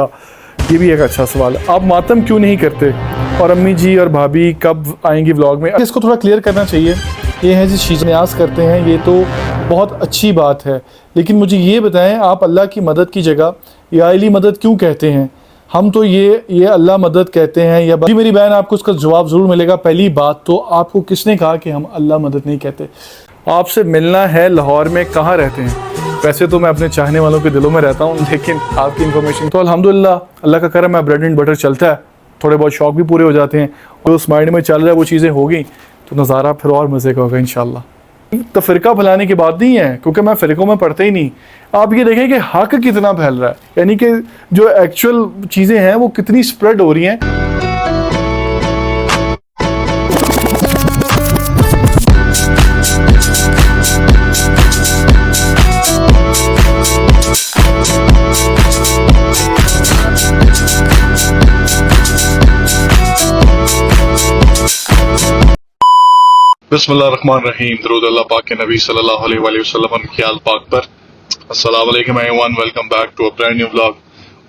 ये भी एक अच्छा सवाल है। आप मातम क्यों नहीं करते और अम्मी जी और भाभी कब आएंगी व्लॉग में? इसको थोड़ा क्लियर करना चाहिए। ये है जिस चीज़ न्यास करते हैं ये तो बहुत अच्छी बात है, लेकिन मुझे ये बताएं आप अल्लाह की मदद की जगह या अली मदद क्यों कहते हैं? हम तो ये अल्लाह मदद कहते हैं या जी मेरी बहन, आपको उसका जवाब ज़रूर मिलेगा। पहली बात तो आपको किसने कहा कि हम अल्लाह मदद नहीं कहते? आपसे मिलना है लाहौर में, कहाँ रहते हैं? वैसे तो मैं अपने चाहने वालों के दिलों में रहता हूँ, लेकिन आपकी इन्फॉर्मेशन तो अल्हम्दुलिल्लाह अल्लाह का करम है, ब्रेड एंड बटर चलता है, थोड़े बहुत शौक भी पूरे हो जाते हैं और उस माइंड में चल रहा है वो चीज़ें हो गई तो नज़ारा फिर और मज़े का होगा इंशाल्लाह। तो फ़िरका फैलाने की बात नहीं है, क्योंकि मैं फ़िरकों में पढ़ता ही नहीं। आप ये देखें कि हक कितना फैल रहा है, यानी कि जो एक्चुअल चीज़ें हैं वो कितनी स्प्रेड हो रही हैं। बिस्मिल्लाहिर्रहमानिर्रहीम। दरूद अल्लाह पाक के नबी सल्लल्लाहु अलैहि वसल्लम के आल पाक पर। अस्सलाम वालेकुम everyone, welcome back to a brand new vlog.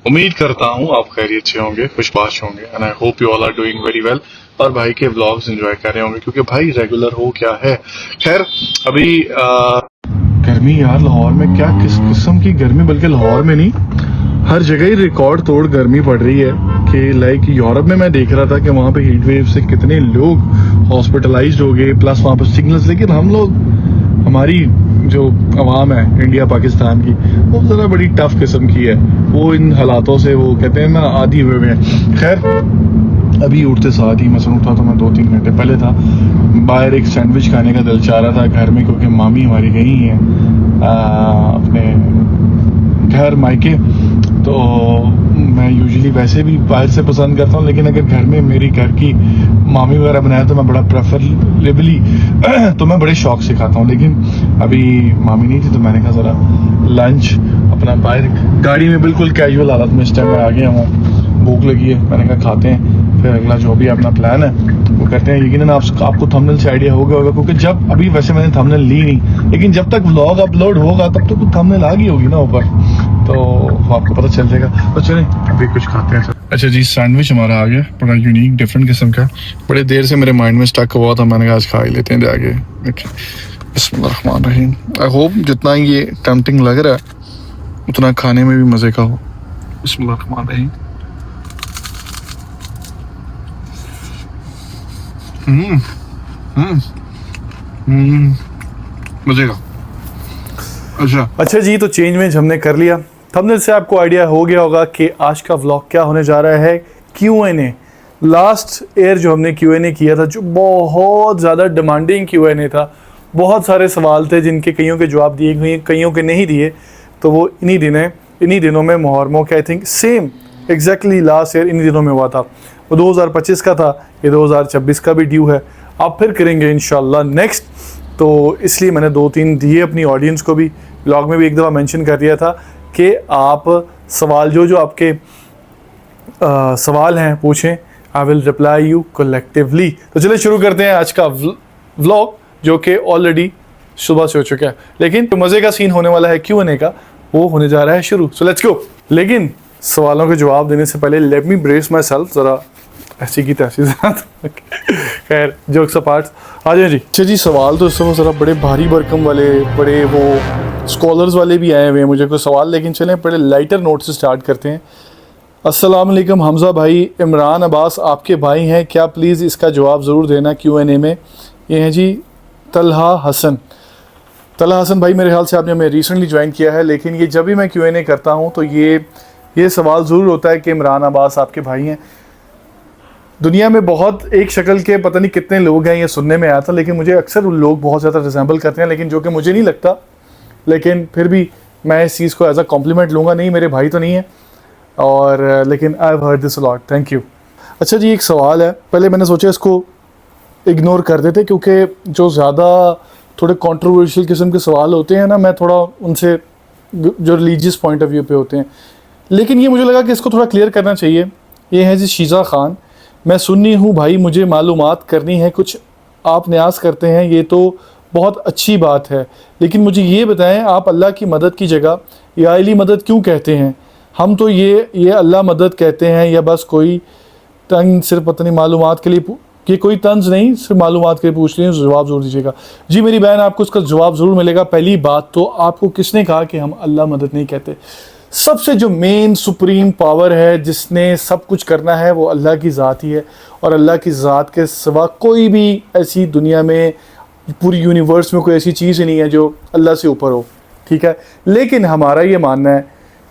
उम्मीद करता हूँ आप खैरियत से होंगे, खुशबाश होंगे and I hope you all are doing very well और भाई के व्लॉग्स एंजॉय कर रहे होंगे, क्योंकि भाई रेगुलर हो क्या है। खैर अभी गर्मी यार लाहौर में, क्या किस किस्म की गर्मी, बल्कि लाहौर में नहीं हर जगह ही रिकॉर्ड तोड़ गर्मी पड़ रही है कि लाइक यूरोप में मैं देख रहा था कि वहाँ पे हीट वेव से कितने लोग हॉस्पिटलाइज्ड हो गए, प्लस वहाँ पर सिग्नल्स। लेकिन हम लोग, हमारी जो आवाम है इंडिया पाकिस्तान की, वो ज़रा बड़ी टफ किस्म की है, वो इन हालातों से वो कहते हैं ना आदी हुए हैं। खैर अभी उठते साथ ही मसलन उठा तो मैं 2-3 घंटे पहले था, बाहर एक सैंडविच खाने का दिल चाह रहा था घर में, क्योंकि मामी हमारी गई हैं अपने घर मायके। तो मैं यूजुअली वैसे भी बाहर से पसंद करता हूँ, लेकिन अगर घर में मेरी घर की मामी वगैरह बनाया तो मैं बड़ा प्रेफरेबली तो मैं बड़े शौक से खाता हूँ। लेकिन अभी मामी नहीं थी तो मैंने कहा ज़रा लंच अपना बाहर गाड़ी में बिल्कुल कैजुअल हालत में इस टाइम मैं आ गया हूँ, भूख लगी है, मैंने कहा खाते हैं, फिर अगला जो भी अपना प्लान है वो करते हैं। यकीनन आपको थंबनेल से आइडिया होगा क्योंकि जब अभी वैसे मैंने थंबनेल ली नहीं, लेकिन जब तक व्लॉग अपलोड होगा तब तक तो थंबनेल आ गई होगी ना ऊपर, तो आपको पता चल जाएगा। तो चलें अभी कुछ खाते हैं। अच्छा जी, सैंडविच हमारा आ गया, बड़ा यूनिक डिफरेंट किस्म का, बड़े देर से मेरे माइंड में स्टक हुआ था, मैंने कहा आज खा ही लेते हैं जाके। बिस्मिल्लाहिर्रहमानिर्रहीम। आई होप जितना ये टेम्पटिंग लग रहा है उतना खाने में भी मज़े का हो। बिस्मिल्लाहिर्रहमानिर्रहीम। मज़े का। अच्छा जी, तो चेंज वेंज हमने कर लिया। थंबनेल से आपको आइडिया हो गया होगा कि आज का व्लॉग क्या होने जा रहा है। Q&A, लास्ट ईयर जो हमने Q&A किया था, जो बहुत ज़्यादा डिमांडिंग Q&A था, बहुत सारे सवाल थे जिनके कईयों के जवाब दिए हुए, कईयों के नहीं दिए। तो वो इन्हीं दिनों में मुहर्रम के I think same exactly last year इन्हीं दिनों में हुआ था। वो 2025 का था, ये 2026 का भी ड्यू है, आप फिर करेंगे इंशाल्लाह नेक्स्ट। तो इसलिए मैंने 2-3 दिए अपनी ऑडियंस को भी, ब्लॉग में भी एक दफ़ा मेंशन कर दिया था कि आप सवाल जो आपके सवाल हैं पूछें, I will reply you collectively. तो चलिए शुरू करते हैं आज का व्लॉग, जो कि ऑलरेडी सुबह से हो चुका है, लेकिन तो मज़े का सीन होने वाला है Q&A का, वो होने जा रहा है शुरू। So let's go. लेकिन सवालों के जवाब देने से पहले let me brace my self, ज़रा ऐसी की तैसी। खैर जोक्स अपार्ट, आ जाए जी। अच्छा जी, सवाल तो इस समय ज़रा बड़े भारी भरकम वाले, बड़े वो स्कॉलर्स वाले भी आए हुए हैं मुझे कोई सवाल, लेकिन चलें पहले लाइटर नोट से स्टार्ट करते हैं। अस्सलाम वालेकुम हमज़ा भाई, इमरान अब्बास आपके भाई हैं क्या? प्लीज़ इसका जवाब ज़रूर देना Q&A में। ये हैं जी तलहा हसन भाई, मेरे ख्याल से आपने हमें रिसेंटली ज्वाइन किया है, लेकिन ये जब भी मैं Q&A करता हूँ तो ये सवाल ज़रूर होता है कि इमरान अब्बास आपके भाई हैं। दुनिया में बहुत एक शक्ल के पता नहीं कितने लोग हैं, ये सुनने में आया था, लेकिन मुझे अक्सर उन लोग बहुत ज़्यादा रिजेंबल करते हैं, लेकिन जो कि मुझे नहीं लगता, लेकिन फिर भी मैं इस चीज़ को एज अ कॉम्प्लीमेंट लूँगा। नहीं, मेरे भाई तो नहीं है, और लेकिन I have heard this a lot, thank you. अच्छा जी, एक सवाल है, पहले मैंने सोचा इसको इग्नोर कर देते, क्योंकि जो ज़्यादा थोड़े कंट्रोवर्शियल किस्म के सवाल होते हैं ना, मैं थोड़ा उनसे जो रिलीजियस पॉइंट ऑफ व्यू पे होते हैं, लेकिन ये मुझे लगा कि इसको थोड़ा क्लियर करना चाहिए। ये है जी शीज़ा खान, मैं सुन्नी हूँ भाई, मुझे मालूमात करनी है कुछ, आप न्यास करते हैं ये तो बहुत अच्छी बात है, लेकिन मुझे ये बताएं आप अल्लाह की मदद की जगह या अली मदद क्यों कहते हैं? हम तो ये अल्लाह मदद कहते हैं या बस कोई तंग सिर्फ पता नहीं मालूमात के लिए कि कोई तंज नहीं, सिर्फ मालूमात के लिए पूछ रही है, जवाब ज़रूर दीजिएगा। जी मेरी बहन, आपको उसका जवाब ज़रूर मिलेगा। पहली बात तो आपको किसने कहा कि हम अल्लाह मदद नहीं कहते? सबसे जो मेन सुप्रीम पावर है जिसने सब कुछ करना है वो अल्लाह की ज़ात ही है, और अल्लाह की ज़ात के सिवा कोई भी ऐसी दुनिया में, पूरी यूनिवर्स में कोई ऐसी चीज़ ही नहीं है जो अल्लाह से ऊपर हो, ठीक है। लेकिन हमारा ये मानना है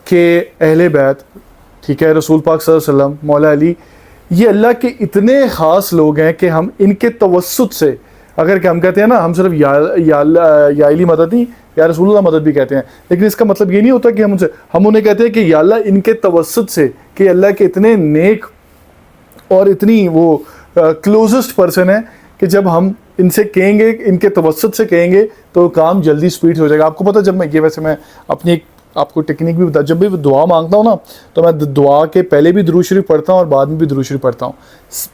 कि अहले बैत, ठीक है, रसूल पाक सल्लल्लाहु अलैहि वसल्लम, मौला अली, ये अल्लाह के इतने ख़ास लोग हैं कि हम इनके तवस्सुत से, अगर कि हम कहते हैं ना, हम सिर्फ या अली मदद नहीं, या रसूलुल्लाह मदद भी कहते हैं, लेकिन इसका मतलब ये नहीं होता कि हम उन्हें कहते हैं कि या अल्लाह इनके तवस्सुत से, कि अल्लाह के इतने नेक और इतनी वो क्लोजेस्ट पर्सन है कि जब हम इनसे कहेंगे, इनके तवस्सुत से कहेंगे तो काम जल्दी स्पीड से हो जाएगा। आपको पता है, जब मैं अपनी एक आपको टेक्निक भी बता, जब भी दुआ मांगता हूँ ना, तो मैं दुआ के पहले भी दुरूद शरीफ पढ़ता हूँ और बाद में भी दुरूद शरीफ पढ़ता हूँ,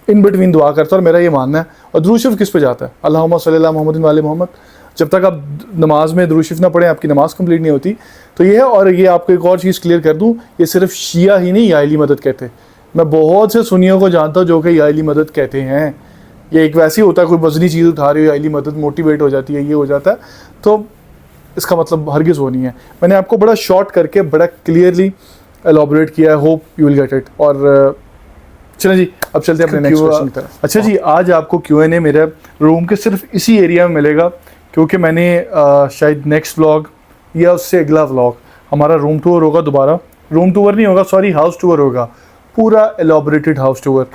इन बिटवीन दुआ करता हूँ, और मेरा ये मानना है। और दुरूद शरीफ किस पे जाता है? अल्लाहुम्मा सल्ली अला मुहम्मदिन व आले मोहम्मद। जब तक आप नमाज में दुरूद शरीफ ना पढ़ें, आपकी नमाज कंप्लीट नहीं होती। तो ये है। और ये आपको एक और चीज़ क्लियर कर दूँ, ये सिर्फ शिया ही नहीं या अली मदद कहते, मैं बहुत से सुन्नियों को जानता हूँ जो कि या अली मदद कहते हैं। ये एक वैसे ही होता है, कोई वजनी चीज़ उठा रही हो, या अली मदद मोटिवेट हो जाती है, ये हो जाता है, तो इसका मतलब हरगिज़ वो नहीं है। मैंने आपको बड़ा शॉर्ट करके बड़ा क्लियरली एलॉबरेट किया है, hope you will get it. और चलें जी, अब चलते हैं अपने नेक्स्ट क्वेश्चन की तरफ। अच्छा जी, आज आपको Q&A मेरे रूम के सिर्फ इसी एरिया में मिलेगा, क्योंकि मैंने शायद नेक्स्ट व्लॉग या उससे अगला व्लॉग हमारा रूम टूर होगा। दोबारा रूम टूर नहीं होगा, सॉरी, हाउस टूर होगा, पूरा एलॉबरेटेड हाउस टूर,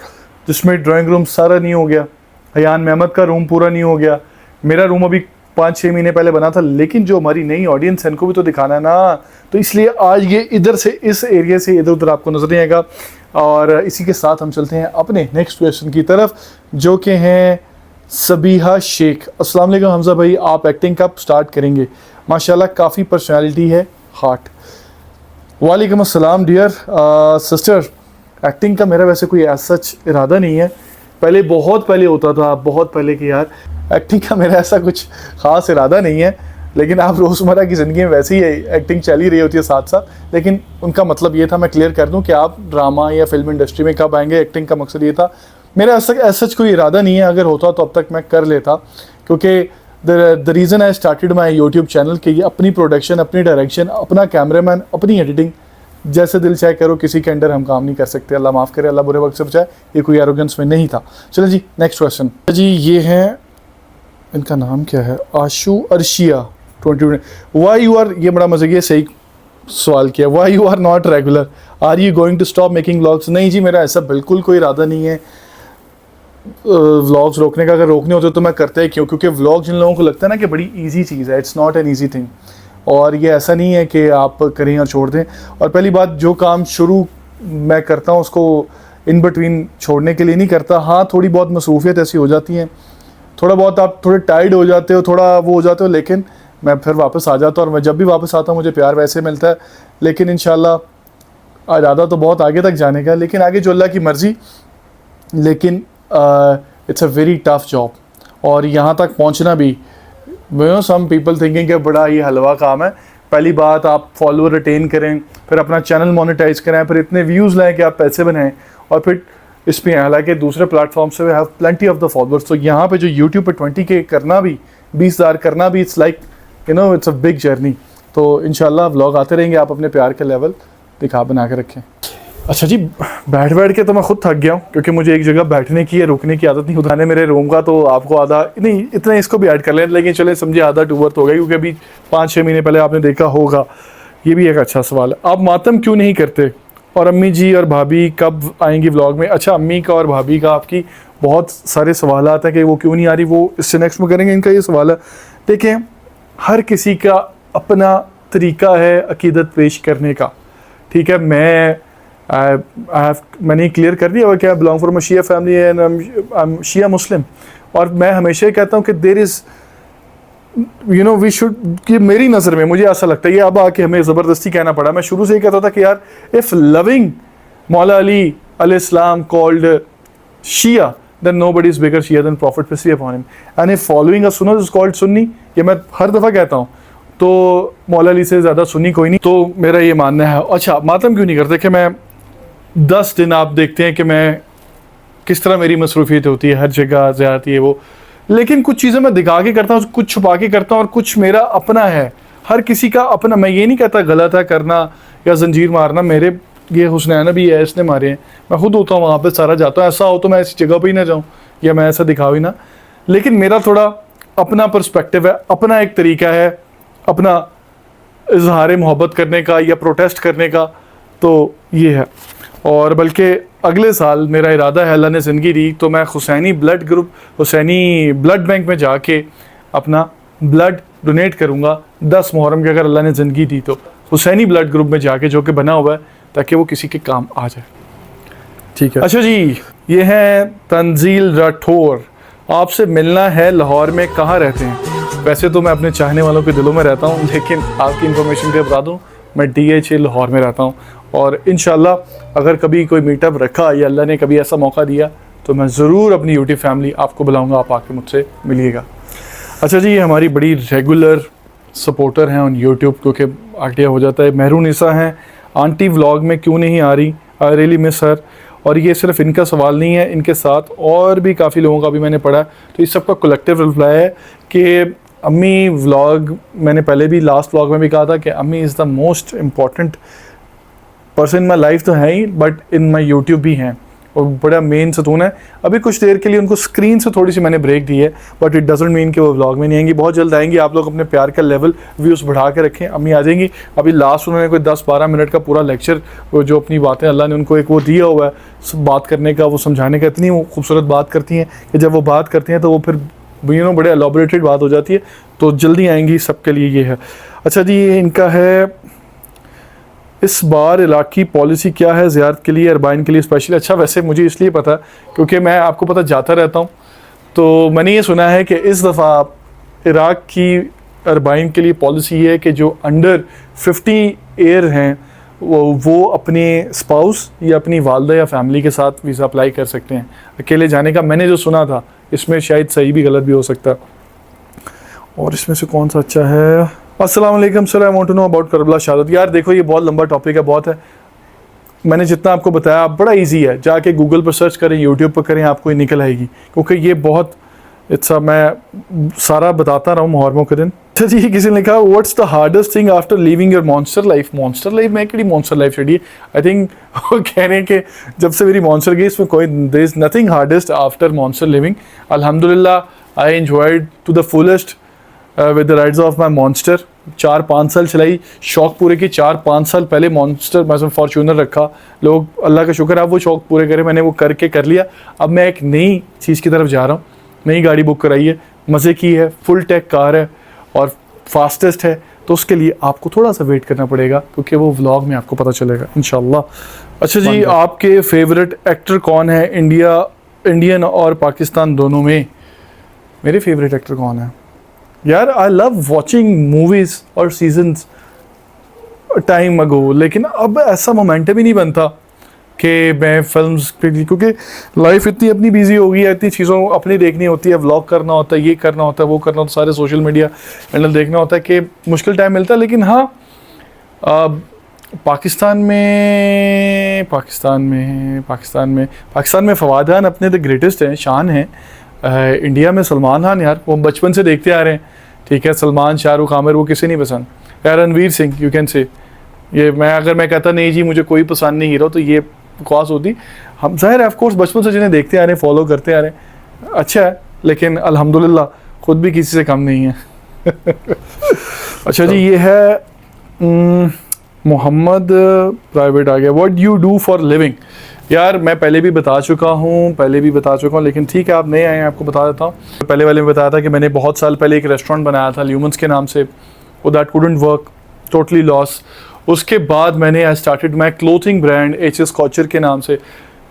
जिसमें ड्राइंग रूम सारा नहीं हो गया, हयान महमद का रूम पूरा नहीं हो गया, मेरा रूम अभी 5-6 महीने पहले बना था, लेकिन जो हमारी नई ऑडियंस है उनको भी तो दिखाना है ना, तो इसलिए आज ये इधर से, इस एरिया से इधर उधर आपको नजर नहीं आएगा। और इसी के साथ हम चलते हैं अपने नेक्स्ट क्वेश्चन की तरफ, जो कि हैं सबीहा शेख। अस्सलाम वालेकुम हमजा भाई, आप एक्टिंग कब स्टार्ट करेंगे? माशाल्लाह काफ़ी पर्सनैलिटी है, हार्ट। वालेकुम अस्सलाम डियर सिस्टर, एक्टिंग का मेरा वैसे कोई ऐसा सच इरादा नहीं है, पहले बहुत पहले होता था, बहुत पहले कि यार एक्टिंग का मेरा ऐसा कुछ ख़ास इरादा नहीं है, लेकिन आप रोज़मर्रा की ज़िंदगी में वैसे ही एक्टिंग चल ही रही होती है साथ साथ। लेकिन उनका मतलब ये था, मैं क्लियर कर दूं, कि आप ड्रामा या फिल्म इंडस्ट्री में कब आएंगे, एक्टिंग का मकसद ये था। मेरा ऐसा कोई इरादा नहीं है, अगर होता तो अब तक मैं कर लेता, क्योंकि the reason I started my YouTube channel कि ये अपनी प्रोडक्शन, अपनी डायरेक्शन, अपना कैमरामैन, अपनी एडिटिंग, जैसे दिल चाहे करो, किसी के अंडर हम काम नहीं कर सकते। अल्लाह माफ़ करे, अल्लाह बुरे वक्त से बचाए, ये कोई एरोगेंस में नहीं था। चलो जी, नेक्स्ट क्वेश्चन जी, ये है, इनका नाम क्या है, Ashu Arshiya 20। Why you are, ये बड़ा मज़े की सही सवाल किया, why you are not regular, are you going to stop making vlogs? नहीं जी, मेरा ऐसा बिल्कुल कोई इरादा नहीं है व्लॉग्स रोकने का। अगर रोकने होते तो मैं करता ही क्यों, क्योंकि व्लॉग जिन लोगों को लगता है ना कि बड़ी ईजी चीज़ है, it's not an easy thing, और ये ऐसा नहीं है कि आप करें और छोड़ दें। और पहली बात, जो काम शुरू मैं करता हूँ उसको इन बिटवीन छोड़ने के लिए नहीं करता। हाँ, थोड़ी बहुत मसरूफियत ऐसी हो जाती हैं, थोड़ा बहुत आप थोड़े टाइर्ड हो जाते हो, थोड़ा वो हो जाते हो, लेकिन मैं फिर वापस आ जाता हूँ। और मैं जब भी वापस आता हूँ मुझे प्यार वैसे मिलता है, लेकिन इंशाल्लाह इरादा तो बहुत आगे तक जाने का, लेकिन आगे जो अल्लाह की मर्ज़ी। लेकिन it's a very tough job, और यहाँ तक पहुँचना भी, सम पीपल थिंकिंग कि बड़ा ये हलवा काम है। पहली बात, आप फॉलोअर रिटेन करें, फिर अपना चैनल मोनेटाइज करें, फिर इतने व्यूज़ लाएँ कि आप पैसे बनाएं, और फिर इस पर हालांकि दूसरे प्लेटफॉर्म से we have plenty of the followers. तो यहाँ पे जो यूट्यूब पे 20K करना भी, 20,000 करना भी, it's like it's a big journey. तो इंशाल्लाह व्लॉग आते रहेंगे, आप अपने प्यार के लेवल दिखा बना के रखें। अच्छा जी, बैठ के तो मैं खुद थक गया हूँ, क्योंकि मुझे एक जगह बैठने की या रुकने की आदत नहीं होता है मेरे रूम का। तो आपको आधा नहीं, इतना इसको भी ऐड कर लें, लेकिन चले समझे आधा टूवर्थ हो गया, क्योंकि अभी 5-6 महीने पहले आपने देखा होगा। ये भी एक अच्छा सवाल है, आप मातम क्यों नहीं करते, और अम्मी जी और भाभी कब आएंगी व्लॉग में? अच्छा, अम्मी का और भाभी का आपकी बहुत सारे सवाल हैं कि वो क्यों नहीं आ रही, वो इससे नेक्स्ट में करेंगे। इनका ये सवाल है, देखें, हर किसी का अपना तरीका है अकीदत पेश करने का, ठीक है। मैंने क्लियर कर दिया कि I belong from a Shia family and I am Shia Muslim, और मैं हमेशा ही कहता हूँ कि देयर इज़ वी शुड, कि मेरी नज़र में मुझे ऐसा लगता है, ये अब आके हमें ज़बरदस्ती कहना पड़ा। मैं शुरू से ही कहता था कि यार, इफ़ लविंग मौला अली अलैहिस्सलाम called Shia, then nobody is bigger Shia than Prophet peace be upon him, and if following a sunnah is called Sunni, ये मैं हर दफ़ा कहता हूँ। तो मौला अली से ज़्यादा सुनी कोई नहीं, तो मेरा ये मानना है। अच्छा, मातम क्यों नहीं करते कि मैं 10 दिन आप देखते हैं कि मैं किस तरह मेरी मसरूफियत होती है, हर जगह ज़्यादती है वो, लेकिन कुछ चीज़ें मैं दिखा के करता हूँ, कुछ छुपा के करता हूँ, और कुछ मेरा अपना है। हर किसी का अपना, मैं ये नहीं कहता गलत है करना या जंजीर मारना, मेरे ये हुस्नैन भी है, इसने मारे हैं, मैं खुद होता हूँ वहाँ पे, सारा जाता हूँ, ऐसा हो तो मैं ऐसी जगह पे ही ना जाऊँ या मैं ऐसा दिखाऊँ ही ना, लेकिन मेरा थोड़ा अपना पर्सपेक्टिव है, अपना एक तरीका है, अपना इजहार मोहब्बत करने का या प्रोटेस्ट करने का, तो ये है। और बल्कि अगले साल मेरा इरादा है, अल्लाह ने ज़िंदगी दी तो मैं Husaini blood group, Husaini blood bank में जाके अपना ब्लड डोनेट करूँगा 10 मुहर्रम की, अगर अल्लाह ने ज़िंदगी दी तो, हुसैनी ब्लड ग्रुप में जाके, जो कि बना हुआ है ताकि वो किसी के काम आ जाए। ठीक है। अच्छा जी, ये हैं तंजील राठौर, आपसे मिलना है, लाहौर में कहाँ रहते हैं? वैसे तो मैं अपने चाहने वालों के दिलों में रहता हूँ, लेकिन आपकी इंफॉर्मेशन के बता दूँ, मैं DHA लाहौर में रहता हूँ, और इंशाल्लाह अगर कभी कोई मीटअप रखा या अल्लाह ने कभी ऐसा मौका दिया तो मैं ज़रूर अपनी यूट्यूब फैमिली आपको बुलाऊँगा, आप आके मुझसे मिलिएगा। अच्छा जी, ये हमारी बड़ी रेगुलर सपोर्टर हैं ऑन यूट्यूब, क्योंकि आइडिया हो जाता है। मेहरुनिसा हैं, आंटी व्लॉग में क्यों नहीं आ रही, आई रियली मिस हर। और ये सिर्फ इनका सवाल नहीं है, इनके साथ और भी काफ़ी लोगों का भी मैंने पढ़ा, तो इस सबका कलेक्टिव रिप्लाई है कि अम्मी व्लॉग, मैंने पहले भी लास्ट व्लॉग में भी कहा था कि अम्मी is the most important person in my life, तो है ही, बट इन माई यूट्यूब भी हैं और बड़ा मेन सतून है। अभी कुछ देर के लिए उनको स्क्रीन से थोड़ी सी मैंने ब्रेक दी है, बट इट डजंट मीन कि वो व्लॉग में नहीं आएंगी, बहुत जल्द आएंगी। आप लोग अपने प्यार का लेवल व्यूज़ बढ़ा के रखें, अम्मी आ जाएंगी। अभी लास्ट उन्होंने कोई 10-12 मिनट का पूरा लेक्चर, वो जो अपनी बातें अल्लाह ने उनको एक वो दिया हुआ है बात करने का, वो समझाने का, इतनी वो खूबसूरत बात करती हैं कि जब वो बात करती हैं तो वो फिर बड़े एलॉबरेटेड बात हो जाती है, तो जल्दी आएंगी, सबके लिए ये है। अच्छा जी, ये इनका है, इस बार इलाकी पॉलिसी क्या है ज़ियारत के लिए, अरबाइन के लिए स्पेशली? अच्छा, वैसे मुझे इसलिए पता क्योंकि मैं आपको पता जाता रहता हूँ, तो मैंने ये सुना है कि इस दफ़ा इराक़ की अरबाइन के लिए पॉलिसी ये है कि जो अंडर 50 एयर हैं वो अपने स्पाउस या अपनी वालदा या फैमिली के साथ वीज़ा अप्लाई कर सकते हैं। अकेले जाने का मैंने जो सुना था, इसमें शायद सही भी गलत भी हो सकता। और इसमें से कौन सा अच्छा है? अस्सलाम वालेकुम sir, I want to know about Karbala शहादत। यार देखो, ये बहुत लंबा टॉपिक है, बहुत है, मैंने जितना आपको बताया, बड़ा इजी है, जाके गूगल पर सर्च करें, यूट्यूब पर करें, आपको ही निकल आएगी, क्योंकि ये बहुत मैं सारा बताता रहा हूँ मुहर्रमों के दिन। अच्छा जी, किसी ने लिखा, what's the hardest thing after living your monster life? Monster life में कड़ी मॉन्स्टर लाइफ चढ़ी, आई थिंक वो कह रहे हैं कि जब से मेरी मॉन्स्टर गई, इसमें कोई there is nothing hardest after monster living. अल्हम्दुलिल्लाह I enjoyed to the fullest with the rides of my monster. 4-5 साल चलाई, शौक पूरे किए। 4-5 साल पहले मॉन्स्टर मैं फॉर्चूनर रखा, लोग, अल्लाह का शुक्र है, अब वो शौक पूरे करे, मैंने वो करके कर लिया। अब मैं एक नई चीज़ की तरफ जा रहा हूँ, नई गाड़ी बुक कराई है, मज़े की है, फुल टेक कार है और फास्टेस्ट है, तो उसके लिए आपको थोड़ा सा वेट करना पड़ेगा, क्योंकि वो व्लॉग में आपको पता चलेगा इंशाल्लाह। अच्छा जी, आपके फेवरेट एक्टर कौन है इंडियन और पाकिस्तान दोनों में? मेरे फेवरेट एक्टर कौन है यार? आई लव वॉचिंग मूवीज़ और सीजन्स टाइम अगो, लेकिन अब ऐसा मोमेंटम ही नहीं बनता कि मैं फिल्म्स के लिए, क्योंकि लाइफ इतनी अपनी बिजी हो गई है, इतनी चीज़ों अपनी देखनी होती है, व्लॉग करना होता है, ये करना होता है, वो करना होता है, सारे सोशल मीडिया हैंडल देखना होता है, कि मुश्किल टाइम मिलता है। लेकिन हाँ, पाकिस्तान में फवाद खान अपने द ग्रेटेस्ट हैं, शान हैं। इंडिया में सलमान खान, यार वो बचपन से देखते आ रहे हैं, ठीक है, सलमान, शाहरुख, आमिर, वो किसे नहीं पसंद यार, Ranveer Singh, you can say, ये अगर मैं कहता नहीं जी मुझे कोई पसंद नहीं हीरो, तो ये बकवास होती। हम ज़ाहिर है ऑफकोर्स बचपन से जिन्हें देखते आ रहे हैं, फॉलो करते आ रहे हैं, अच्छा है, लेकिन अल्हम्दुलिल्लाह खुद भी किसी से कम नहीं है। अच्छा जी, ये है मोहम्मद प्राइवेट आ गया, what you do for living? यार मैं पहले भी बता चुका हूँ, लेकिन ठीक है, आप नए आए हैं, आपको बता देता हूँ। पहले वाले में बताया था कि मैंने बहुत साल पहले एक रेस्टोरेंट बनाया था ल्यूमन्स के नाम से, वो that couldn't work, totally loss. उसके बाद मैंने I started my clothing brand HS couture के नाम से,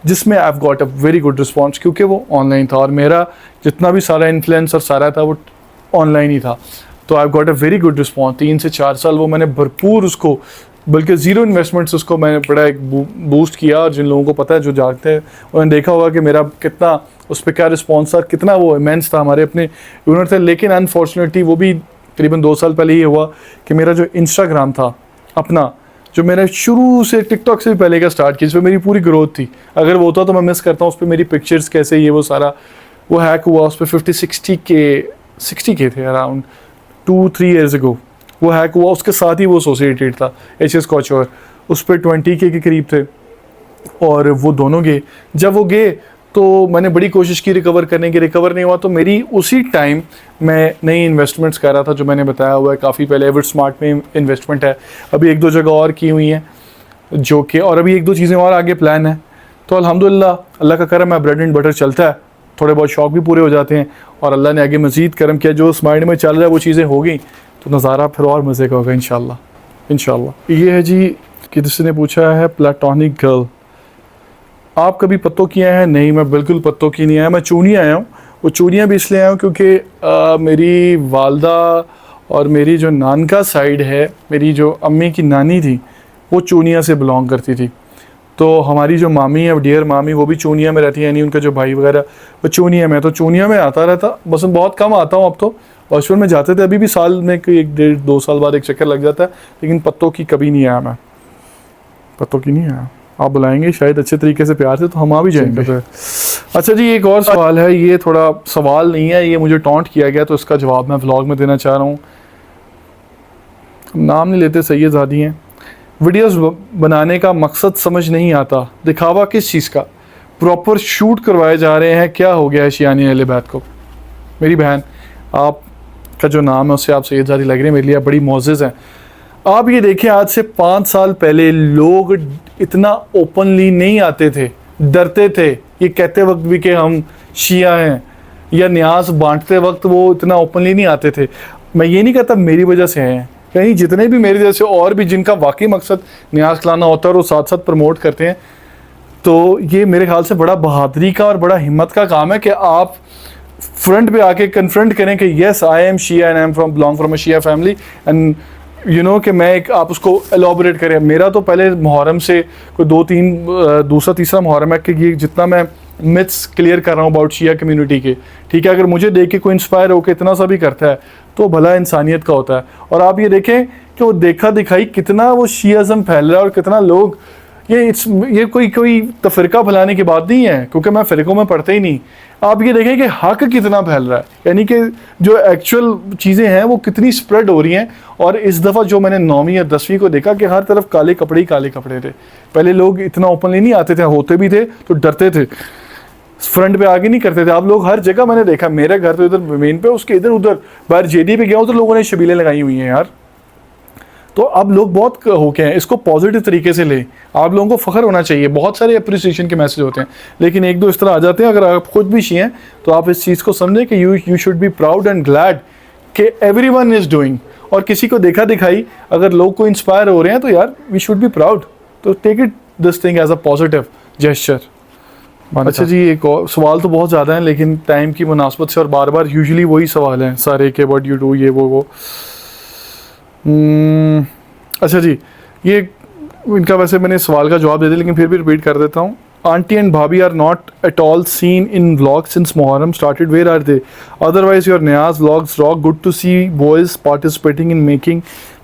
जिसमें I have got a very good response, क्योंकि वो ऑनलाइन था और मेरा जितना भी सारा इन्फ्लुएंस और सारा था वो ऑनलाइन ही था, तो I have got a very good response. 3 से 4 साल वो मैंने भरपूर उसको, बल्कि ज़ीरो इन्वेस्टमेंट्स उसको मैंने बड़ा एक बूस्ट किया, और जिन लोगों को पता है, जो जानते हैं, उन्होंने देखा होगा कि मेरा कितना उस पर क्या रिस्पॉन्स था, कितना वो इमेंस था, हमारे अपने ओनर थे। लेकिन अनफॉर्चुनेटली वो भी करीबन 2 साल पहले ये हुआ कि मेरा जो इंस्टाग्राम था अपना, जो मैंने शुरू से टिकटॉक से भी पहले का स्टार्ट किया, जिसमें मेरी पूरी ग्रोथ थी, अगर वो होता तो मैं मिस करता हूँ। उस पर मेरी पिक्चर्स कैसे ये वो सारा वो हैक हुआ। उस पर 60 के थे अराउंड 2-3 ईयर्स अगो वो हैक हुआ। उसके साथ ही वो एसोसिएटेड था HS Couture, उस पर 20K के करीब थे और वो दोनों गए। जब वो गए तो मैंने बड़ी कोशिश की रिकवर करने की, रिकवर नहीं हुआ। तो मेरी उसी टाइम मैं नई इन्वेस्टमेंट्स कर रहा था, जो मैंने बताया हुआ है काफ़ी पहले। एवर स्मार्ट में इन्वेस्टमेंट है, अभी 1-2 जगह और की हुई हैं जो कि, और अभी 1-2 चीज़ें और आगे प्लान है। तो अल्हम्दुलिल्लाह अल्लाह का करम है, ब्रेड एंड बटर चलता है, थोड़े बहुत शौक भी पूरे हो जाते हैं और अल्लाह ने आगे मज़ीद करम किया। जो उस माइंड में चल रहा है वो चीज़ें होगी तो नज़ारा फिर और मज़े का होगा इंशाल्लाह। ये है जी कि किसी ने पूछा है प्लेटोनिक गर्ल, आप कभी पत्तों की आए हैं? नहीं, मैं बिल्कुल पत्तों की नहीं आया, मैं चूनी आया हूँ। वो चूनियाँ भी इसलिए आया हूँ क्योंकि मेरी वालदा और मेरी जो नानका साइड है, मेरी जो अम्मी की नानी थी वो चूनिया से बिलोंग करती थी। तो हमारी जो मामी है, डियर मामी, वो भी चूनिया में रहती है, यानी उनका जो भाई वगैरह वो चूनिया में। तो चूनिया में आता रहता, बस बहुत कम आता हूँ अब तो। बचपन में जाते थे, अभी भी साल में 1-1.5-2 साल बाद एक चक्कर लग जाता है, लेकिन पत्तों की कभी नहीं आया मैं, पत्तों की नहीं आया। आप बुलाएंगे शायद अच्छे तरीके से प्यार से तो हम आ भी जाएंगे। अच्छा जी, एक और सवाल है, ये थोड़ा सवाल नहीं है, ये मुझे टॉन्ट किया गया तो इसका जवाब मैं व्लॉग में देना चाह रहा हूँ। नाम नहीं लेते, सैयद ज़ादी हैं। वीडियोस बनाने का मकसद समझ नहीं आता, दिखावा किस चीज़ का? प्रॉपर शूट करवाए जा रहे हैं, क्या हो गया है शियानी अहले बैत को? मेरी बहन, आपका जो नाम है उससे आप सैयद ज़ादी लग रही है, मेरे लिए आप बड़ी मोअज़्ज़ज़ हैं। आप ये देखें, आज से 5 साल पहले लोग इतना ओपनली नहीं आते थे, डरते थे ये कहते वक्त भी कि हम शिया हैं, या न्याज बांटते वक्त वो इतना ओपनली नहीं आते थे। मैं ये नहीं कहता मेरी वजह से हैं, कहीं जितने भी मेरी जैसे और भी जिनका वाकई मकसद न्याज खिलाना होता है और वो साथ साथ प्रमोट करते हैं, तो ये मेरे ख्याल से बड़ा बहादुरी का और बड़ा हिम्मत का काम है कि आप फ्रंट पे आके कन्फ्रंट करें कि yes I am Shia and I am belong from a Shia family, and you know कि मैं एक, आप उसको एलोबरेट करें। मेरा तो पहले मुहर्रम से कोई 2-3 दूसरा तीसरा मुहर्रम है कि ये जितना मैं मिथ्स क्लियर कर रहा हूँ अबाउट शिया कम्युनिटी के, ठीक है, अगर मुझे देख के कोई इंस्पायर होकर इतना सा भी करता है तो भला इंसानियत का होता है। और आप ये देखें कि वो देखा दिखाई कितना वो शियाज़म फैल रहा है और कितना लोग ये कोई तफरीका फैलाने की बात नहीं है, क्योंकि मैं फ़िरक़ों में पढ़ता ही नहीं। आप ये देखें कि हक़ कितना फैल रहा है, यानी कि जो एक्चुअल चीज़ें हैं वो कितनी स्प्रेड हो रही हैं। और इस दफ़ा जो मैंने 9वीं या 10वीं को देखा कि हर तरफ काले कपड़े ही काले कपड़े थे। पहले लोग इतना ओपनली नहीं आते थे, होते भी थे तो डरते थे, फ्रंट पे आगे नहीं करते थे। आप लोग हर जगह, मैंने देखा मेरे घर पे उधर मेन पे, उसके इधर उधर बाहर JD पे गया उधर लोगों ने शबीलें लगाई हुई हैं यार। तो अब लोग बहुत हो गए हैं, इसको पॉजिटिव तरीके से लें। आप लोगों को फ़ख्र होना चाहिए, बहुत सारे अप्रिसिएशन के मैसेज होते हैं, लेकिन 1-2 इस तरह आ जाते हैं। अगर आप खुद भी शिया हैं तो आप इस चीज़ को समझें कि you should be proud and glad कि एवरीवन इज़ डूइंग। और किसी को देखा दिखाई अगर लोग को इंस्पायर हो रहे हैं तो यार वी शुड बी प्राउड, तो take it this thing as a positive gesture. अच्छा जी, एक और सवाल तो बहुत ज़्यादा हैं, लेकिन टाइम की मुनासबत से और बार बार यूजुअली वही सवाल हैं सारे के व्हाट यू डू, ये वो। अच्छा जी, ये इनका वैसे मैंने सवाल का जवाब दे दिया, लेकिन फिर भी रिपीट कर देता हूँ। Aunty and bhabhi are not at all seen in vlog since Muharram started. Where are they? Otherwise your Niyaz vlogs rock. Good to see boys participating in making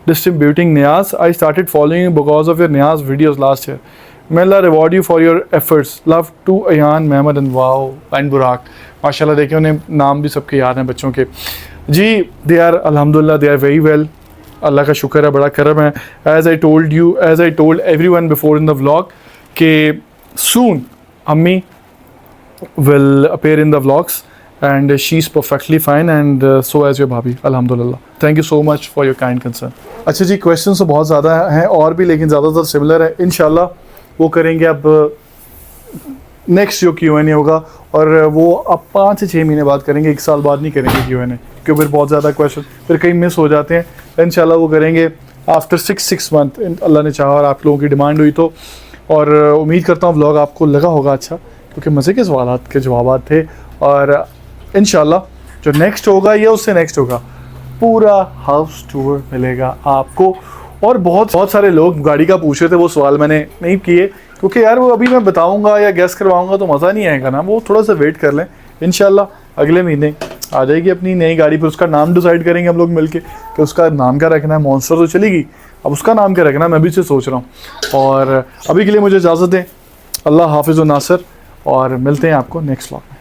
distributing Niyaz. I started following you because of your Niyaz videos last year. May Allah reward you for your efforts. Love to Ayan, Mehmed and Wow and Burak. माशाल्लाह, देखिए उन्हें नाम भी सबके याद हैं बच्चों के जी। दे आर अल्हम्दुलिल्लाह they are very well, Allah का शुक्र है, बड़ा करम है। As I told everyone before in the vlog कि soon Ammi will appear in the vlogs and she is perfectly fine and so as your bhabhi, alhamdulillah. Thank you so much for your kind concern. अच्छा जी, question तो बहुत ज़्यादा हैं और भी, लेकिन ज़्यादातर सिमिलर है। इंशाल्लाह वो करेंगे अब नेक्स्ट जो Q&A होगा, और वो अब 5 से 6 महीने बाद करेंगे, 1 साल बाद नहीं करेंगे Q&A, क्योंकि फिर बहुत ज़्यादा क्वेश्चन फिर कहीं मिस हो जाते हैं। इंशाल्लाह वो करेंगे आफ्टर 6 मंथ, अल्लाह ने चाहा और आप लोगों की डिमांड हुई तो। और उम्मीद करता हूँ व्लॉग आपको लगा होगा अच्छा, क्योंकि मज़े के सवालात के जवाब थे। और इंशाल्लाह जो नेक्स्ट होगा या उससे नेक्स्ट होगा, पूरा हाउस टूर मिलेगा आपको। और बहुत सारे लोग गाड़ी का पूछ रहे थे, वो सवाल मैंने नहीं किए क्योंकि यार वो अभी मैं बताऊंगा या गैस करवाऊंगा तो मज़ा नहीं आएगा ना, वो थोड़ा सा वेट कर लें। इंशाल्लाह अगले महीने आ जाएगी अपनी नई गाड़ी पर, उसका नाम डिसाइड करेंगे हम लोग मिलके कि उसका नाम क्या रखना है। मॉन्स्टर तो चलेगी, अब उसका नाम क्या रखना है मैं भी से सोच रहा हूँ। और अभी के लिए मुझे इजाज़त दें, अल्लाह हाफिज़ व नासिर, और मिलते हैं आपको नेक्स्ट व्लॉग में।